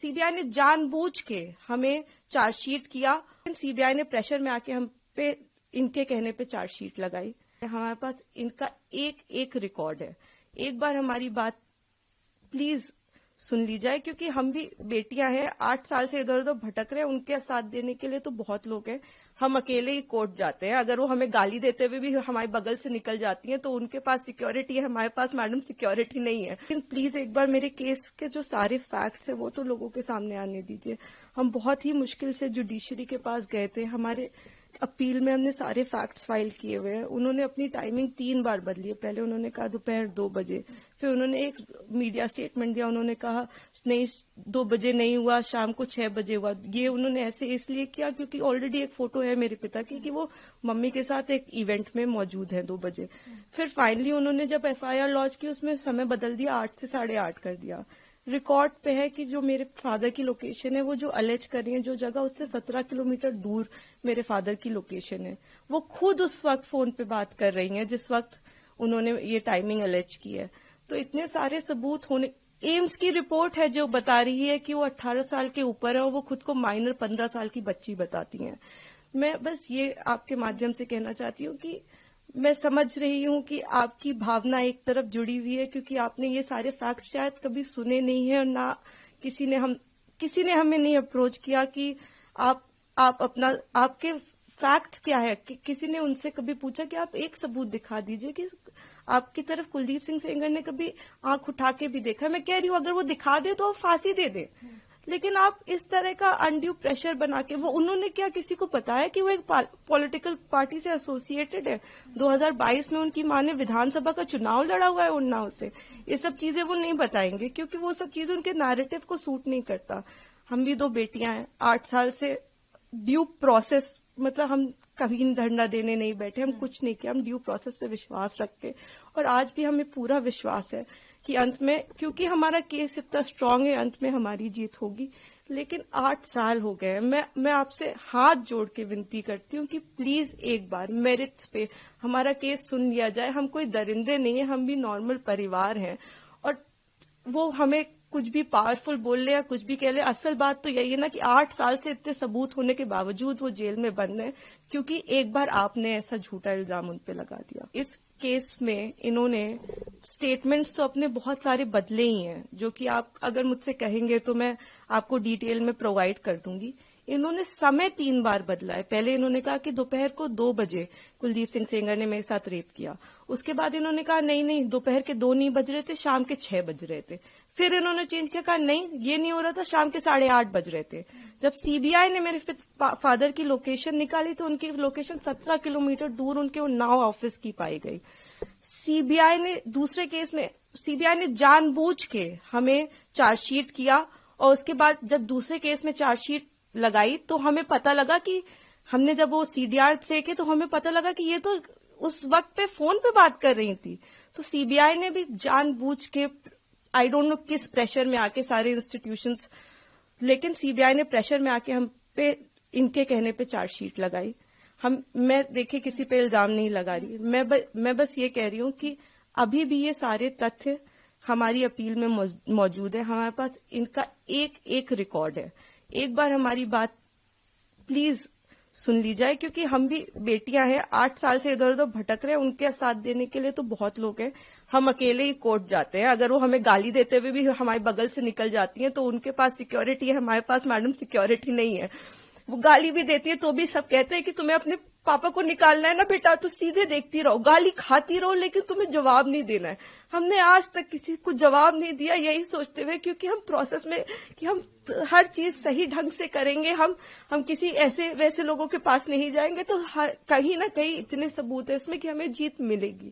CBI ने जानबूझ के हमें चार्जशीट किया। सीबीआई ने प्रेशर में आके हम पे इनके कहने पे चार्जशीट लगाई। हमारे पास इनका एक एक रिकॉर्ड है। एक बार हमारी बात प्लीज सुन ली जाए, क्योंकि हम भी बेटियां हैं, 8 साल से इधर उधर भटक रहे हैं। उनके साथ देने के लिए तो बहुत लोग हैं। हम अकेले ही कोर्ट जाते हैं। अगर वो हमें गाली देते हुए भी हमारे बगल से निकल जाती हैं तो उनके पास सिक्योरिटी है, हमारे पास मैडम सिक्योरिटी नहीं है। लेकिन प्लीज एक बार मेरे केस के जो सारे फैक्ट्स है वो तो लोगों के सामने आने दीजिए। हम बहुत ही मुश्किल से जुडिशरी के पास गए थे। हमारे अपील में हमने सारे फैक्ट्स फाइल किए हुए हैं। उन्होंने अपनी टाइमिंग 3 बार बदली है। पहले उन्होंने कहा दोपहर 2 बजे, फिर उन्होंने एक मीडिया स्टेटमेंट दिया, उन्होंने कहा नहीं 2 बजे नहीं हुआ, शाम को 6 बजे हुआ। ये उन्होंने ऐसे इसलिए किया क्योंकि ऑलरेडी एक फोटो है मेरे पिता की कि वो मम्मी के साथ एक इवेंट में मौजूद है 2 बजे। फिर फाइनली उन्होंने जब FIR लॉन्च की उसमें समय बदल दिया, 8 से 8:30 कर दिया। रिकॉर्ड पे है कि जो मेरे फादर की लोकेशन है, वो जो अलेज कर रही है जो जगह, उससे 17 किलोमीटर दूर मेरे फादर की लोकेशन है। वो खुद उस वक्त फोन पे बात कर रही हैं जिस वक्त उन्होंने ये टाइमिंग अलेज की है। तो इतने सारे सबूत होने, एम्स की रिपोर्ट है जो बता रही है कि वो 18 साल के ऊपर है और वो खुद को माइनर 15 साल की बच्ची बताती हैं। मैं बस ये आपके माध्यम से कहना चाहती हूँ कि मैं समझ रही हूँ कि आपकी भावना एक तरफ जुड़ी हुई है, क्योंकि आपने ये सारे फैक्ट शायद कभी सुने नहीं है और ना किसी ने हमें नहीं अप्रोच किया कि आप अपना आपके फैक्ट्स क्या है। किसी ने उनसे कभी पूछा कि आप एक सबूत दिखा दीजिए कि आपकी तरफ कुलदीप सिंह सेंगर ने कभी आंख उठा के भी देखा। मैं कह रही हूँ अगर वो दिखा दे तो फांसी दे दे, लेकिन आप इस तरह का अनड्यू प्रेशर बना के, वो उन्होंने क्या किसी को पता है कि वो एक पॉलिटिकल पार्टी से एसोसिएटेड है। 2022 में उनकी मां ने विधानसभा का चुनाव लड़ा हुआ है उन्नाव से। ये सब चीजें वो नहीं बताएंगे क्योंकि वो सब चीजें उनके नैरेटिव को सूट नहीं करता। हम भी 2 बेटियां हैं, 8 साल से ड्यू प्रोसेस, मतलब हम कभी धरना देने नहीं बैठे, हम कुछ नहीं किया, हम ड्यू प्रोसेस पे विश्वास रखते और आज भी हमें पूरा विश्वास है कि अंत में, क्योंकि हमारा केस इतना स्ट्रांग है, अंत में हमारी जीत होगी। लेकिन 8 साल हो गए। मैं आपसे हाथ जोड़ के विनती करती हूँ कि प्लीज एक बार मेरिट्स पे हमारा केस सुन लिया जाए। हम कोई दरिंदे नहीं है, हम भी नॉर्मल परिवार हैं और वो हमें कुछ भी पावरफुल बोल ले या कुछ भी कह ले, असल बात तो यही है ना कि 8 साल से इतने सबूत होने के बावजूद वो जेल में बंद है क्योंकि एक बार आपने ऐसा झूठा इल्जाम उन पे लगा दिया। इस केस में इन्होंने स्टेटमेंट्स तो अपने बहुत सारे बदले ही हैं, जो कि आप अगर मुझसे कहेंगे तो मैं आपको डिटेल में प्रोवाइड कर दूंगी। इन्होंने समय 3 बार बदला है। पहले इन्होंने कहा कि दोपहर को 2 बजे कुलदीप सिंह सेंगर ने मेरे साथ रेप किया। उसके बाद इन्होंने कहा नहीं दोपहर के 2 नहीं बज रहे थे, शाम के 6 बज रहे थे। फिर इन्होंने चेंज किया, कहा नहीं ये नहीं हो रहा था, शाम के 8:30 बज रहे थे। जब सीबीआई ने मेरे फादर की लोकेशन निकाली तो उनकी लोकेशन 17 किलोमीटर दूर उनके उन्नाव ऑफिस की पाई गई। सीबीआई ने दूसरे केस में जानबूझ के हमें चार्जशीट किया और उसके बाद जब दूसरे केस में चार्जशीट लगाई तो हमें पता लगा कि हमने जब वो CDR देखे तो हमें पता लगा कि ये तो उस वक्त पे फोन पे बात कर रही थी। तो सीबीआई ने भी जानबूझ के, आई डोंट नो किस प्रेशर में आके सारे इंस्टीट्यूशंस, लेकिन सीबीआई ने प्रेशर में आके हम पे इनके कहने पे चार्जशीट लगाई। मैं देखिए किसी पे इल्जाम नहीं लगा रही, मैं बस ये कह रही हूँ कि अभी भी ये सारे तथ्य हमारी अपील में मौजूद है। हमारे पास इनका एक एक रिकॉर्ड है। एक बार हमारी बात प्लीज सुन ली जाए, क्योंकि हम भी बेटियां हैं, 8 साल से इधर उधर भटक रहे हैं। उनके साथ देने के लिए तो बहुत लोग हैं। हम अकेले ही कोर्ट जाते हैं। अगर वो हमें गाली देते हुए भी हमारे बगल से निकल जाती हैं तो उनके पास सिक्योरिटी है, हमारे पास मैडम सिक्योरिटी नहीं है। वो गाली भी देती है तो भी सब कहते हैं कि तुम्हें अपने पापा को निकालना है ना बेटा, तो सीधे देखती रहो, गाली खाती रहो, लेकिन तुम्हें जवाब नहीं देना है। हमने आज तक किसी को जवाब नहीं दिया, यही सोचते हुए, क्योंकि हम प्रोसेस में कि हम हर चीज सही ढंग से करेंगे। हम किसी ऐसे वैसे लोगों के पास नहीं जाएंगे। तो कहीं ना कहीं इतने सबूत है इसमें कि हमें जीत मिलेगी।